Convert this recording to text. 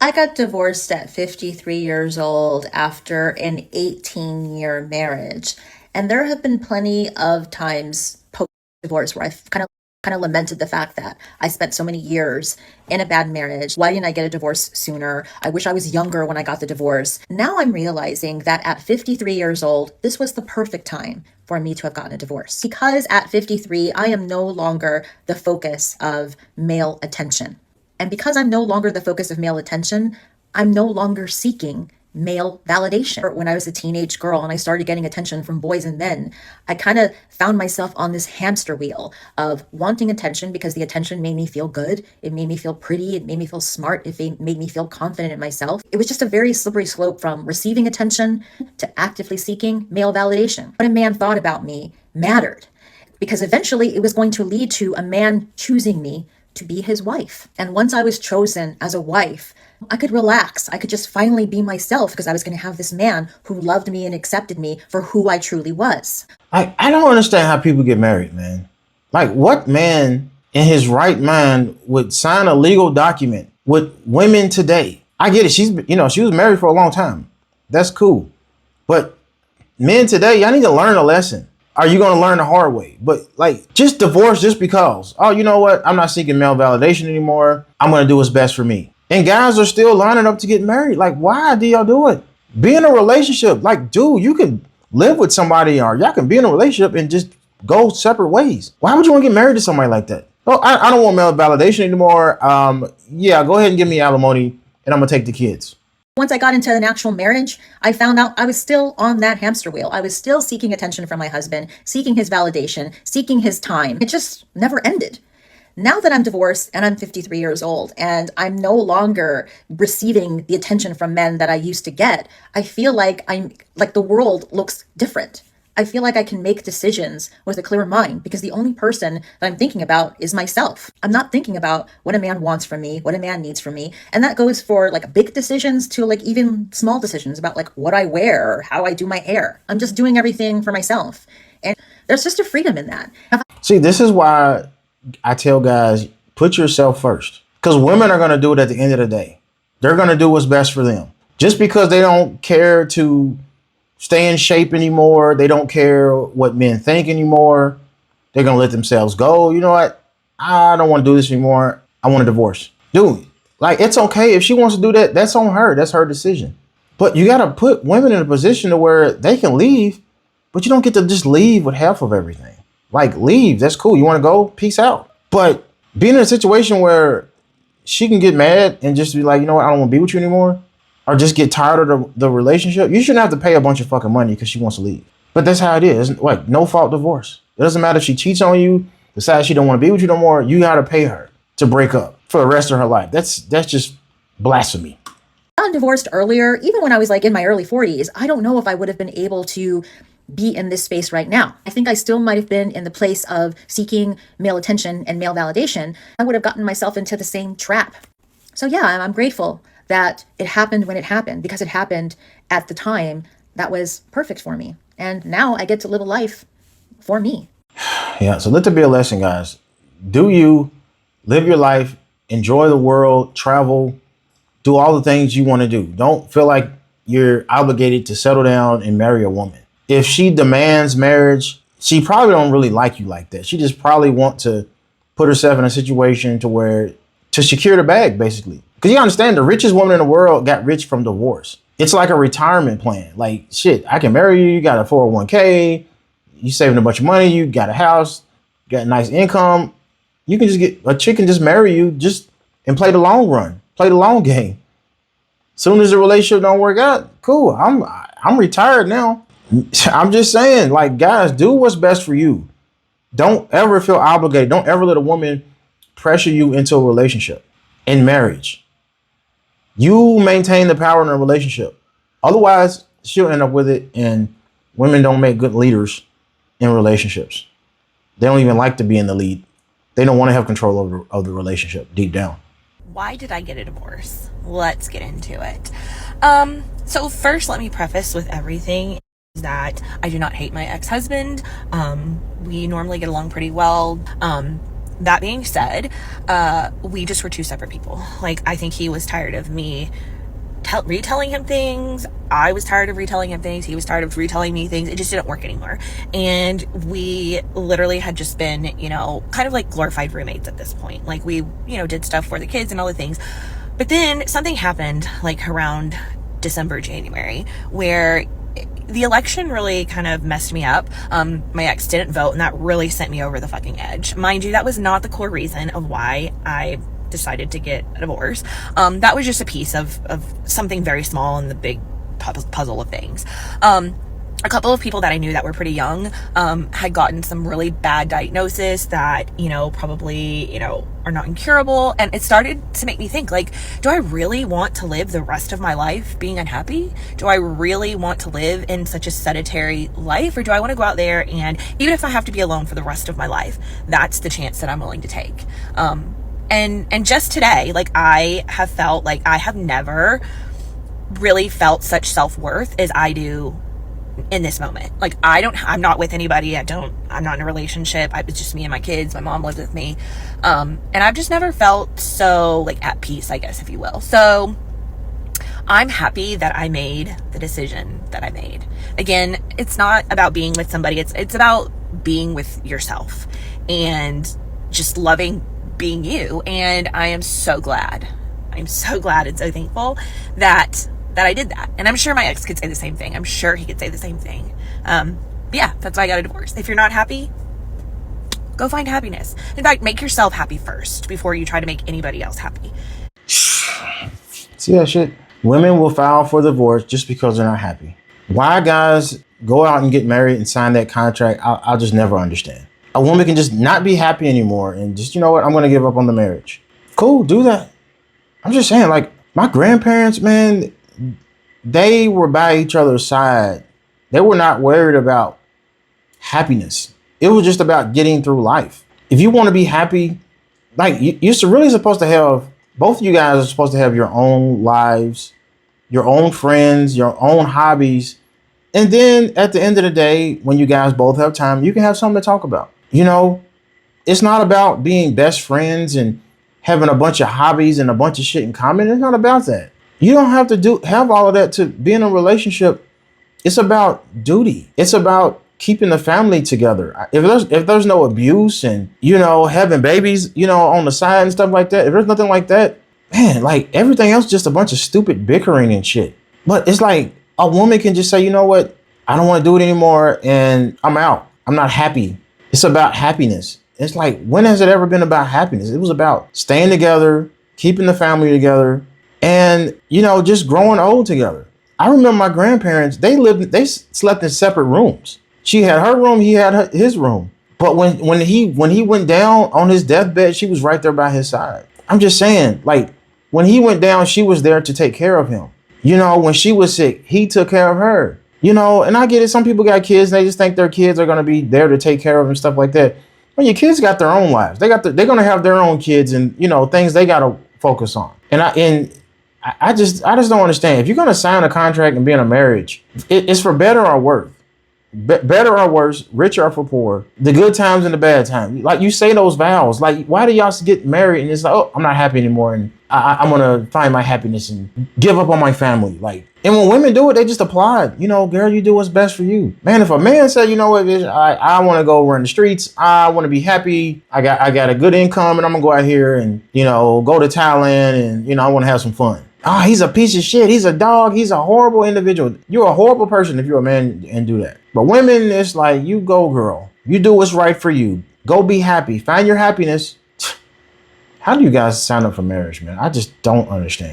I got divorced at 53 years old after an 18-year marriage. And there have been plenty of times post divorce where I've kind of lamented the fact that I spent so many years in a bad marriage. Why didn't I get a divorce sooner? I wish I was younger when I got the divorce. Now I'm realizing that at 53 years old, this was the perfect time for me to have gotten a divorce. Because at 53, I am no longer the focus of male attention. And because I'm no longer the focus of male attention, I'm no longer seeking male validation. When I was a teenage girl and I started getting attention from boys and men, I kind of found myself on this hamster wheel of wanting attention because the attention made me feel good. It made me feel pretty. It made me feel smart. It made me feel confident in myself. It was just a very slippery slope from receiving attention to actively seeking male validation. What a man thought about me mattered because eventually it was going to lead to a man choosing me to be his wife. And once I was chosen as a wife, I could relax. I could just finally be myself because I was going to have this man who loved me and accepted me for who I truly was. I don't understand how people get married, man. Like, what man in his right mind would sign a legal document with women today? I get it. She was married for a long time. That's cool. But men today, y'all need to learn a lesson. Are you going to learn the hard way? But like, just divorce just because. Oh, you know what? I'm not seeking male validation anymore. I'm going to do what's best for me. And guys are still lining up to get married. Like, why do y'all do it? Be in a relationship. Like, dude, you can live with somebody or y'all can be in a relationship and just go separate ways. Why would you want to get married to somebody like that? Oh, I don't want male validation anymore. Yeah, go ahead and give me alimony and I'm going to take the kids. Once I got into an actual marriage, I found out I was still on that hamster wheel. I was still seeking attention from my husband, seeking his validation, seeking his time. It just never ended. Now that I'm divorced and I'm 53 years old and I'm no longer receiving the attention from men that I used to get, I feel like the world looks different. I feel like I can make decisions with a clear mind because the only person that I'm thinking about is myself. I'm not thinking about what a man wants from me, what a man needs from me. And that goes for like big decisions to like even small decisions about like what I wear or how I do my hair. I'm just doing everything for myself. And there's just a freedom in that. See, this is why I tell guys, put yourself first. Because women are going to do it at the end of the day. They're going to do what's best for them. Just because they don't care to stay in shape anymore, they don't care what men think anymore, they're going to let themselves go. You know what? I don't want to do this anymore. I want a divorce. Dude, like, it's okay. If she wants to do that, that's on her. That's her decision. But you got to put women in a position to where they can leave, but you don't get to just leave with half of everything. Like, leave. That's cool. You want to go? Peace out. But being in a situation where she can get mad and just be like, you know what? I don't want to be with you anymore. Or just get tired of the relationship. You shouldn't have to pay a bunch of fucking money because she wants to leave. But that's how it is. Like, no fault divorce. It doesn't matter if she cheats on you, decides she don't want to be with you no more. You got to pay her to break up for the rest of her life. That's just blasphemy. I got divorced earlier, even when I was like in my early 40s. I don't know if I would have been able to be in this space right now. I think I still might have been in the place of seeking male attention and male validation. I would have gotten myself into the same trap. So yeah, I'm grateful that it happened when it happened because it happened at the time that was perfect for me. And now I get to live a life for me. Yeah, so let there be a lesson, guys. Do you live your life, enjoy the world, travel, do all the things you want to do. Don't feel like you're obligated to settle down and marry a woman. If she demands marriage, she probably don't really like you like that. She just probably want to put herself in a situation to secure the bag, basically. Because you understand, the richest woman in the world got rich from divorce. It's like a retirement plan. Like, shit, I can marry you. You got a 401k. You saving a bunch of money. You got a house. You got a nice income. You can just get a chick and just marry you and play the long run. Play the long game. Soon as the relationship don't work out, cool. I'm retired now. I'm just saying, like, guys, do what's best for you. Don't ever feel obligated. Don't ever let a woman pressure you into a relationship in marriage. You maintain the power in a relationship. Otherwise, she'll end up with it, and women don't make good leaders in relationships. They don't even like to be in the lead. They don't want to have control of the relationship deep down. Why did I get a divorce? Let's get into it. So first, let me preface with everything that I do not hate my ex-husband. We normally get along pretty well. that being said, we just were two separate people. Like, I think he was tired of me retelling him things. I was tired of retelling him things. He was tired of retelling me things. It just didn't work anymore. And we literally had just been, kind of like glorified roommates at this point. Like, we, did stuff for the kids and all the things. But then something happened like around December, January, where the election really kind of messed me up. My ex didn't vote, and that really sent me over the fucking edge. Mind you, that was not the core reason of why I decided to get a divorce. That was just a piece of something very small in the big puzzle of things. A couple of people that I knew that were pretty young had gotten some really bad diagnosis that, probably, are not incurable. And it started to make me think, like, do I really want to live the rest of my life being unhappy? Do I really want to live in such a sedentary life? Or do I want to go out there and, even if I have to be alone for the rest of my life, that's the chance that I'm willing to take? And just today, like, I have felt like I have never really felt such self-worth as I do in this moment. Like, I'm not with anybody. I'm not in a relationship. It's just me and my kids. My mom lives with me. And I've just never felt so, like, at peace, I guess, if you will. So I'm happy that I made the decision that I made. Again, it's not about being with somebody. It's about being with yourself and just loving being you. And I am so glad. I'm so glad and so thankful that I did that. And I'm sure my ex could say the same thing. I'm sure he could say the same thing. But yeah, that's why I got a divorce. If you're not happy, go find happiness. In fact, make yourself happy first before you try to make anybody else happy. See that shit? Women will file for divorce just because they're not happy. Why guys go out and get married and sign that contract, I'll just never understand. A woman can just not be happy anymore and just, you know what, I'm going to give up on the marriage. Cool, do that. I'm just saying, like, my grandparents, man, they were by each other's side. They were not worried about happiness. It was just about getting through life. If you want to be happy, like, you're really supposed to have, both of you guys are supposed to have your own lives, your own friends, your own hobbies. And then at the end of the day, when you guys both have time, you can have something to talk about. It's not about being best friends and having a bunch of hobbies and a bunch of shit in common. It's not about that. You don't have to have all of that to be in a relationship. It's about duty. It's about keeping the family together. If there's no abuse and, having babies, on the side and stuff like that, if there's nothing like that, man, like, everything else just a bunch of stupid bickering and shit. But it's like a woman can just say, you know what? I don't want to do it anymore and I'm out. I'm not happy. It's about happiness. It's like, when has it ever been about happiness? It was about staying together, keeping the family together, and, just growing old together. I remember my grandparents, they slept in separate rooms. She had her room, he had his room. But when he went down on his deathbed, she was right there by his side. I'm just saying, like, when he went down, she was there to take care of him. When she was sick, he took care of her. And I get it. Some people got kids, and they just think their kids are going to be there to take care of them and stuff like that. When your kids got their own lives, they're going to have their own kids and, things they got to focus on. And I just don't understand. If you're going to sign a contract and be in a marriage, it's for better or worse. Better or worse, rich or for poor, the good times and the bad times. Like, you say those vows. Like, why do y'all get married and it's like, oh, I'm not happy anymore and I'm going to find my happiness and give up on my family. Like, and when women do it, they just apply it. Girl, you do what's best for you. Man, if a man said, you know what, bitch, I want to go run the streets. I want to be happy. I got a good income and I'm going to go out here and, go to Thailand and, I want to have some fun. He's a piece of shit. He's a dog. He's a horrible individual. You're a horrible person if you're a man and do that. But women, it's like, you go, girl. You do what's right for you. Go be happy. Find your happiness. How do you guys sign up for marriage, man? I just don't understand.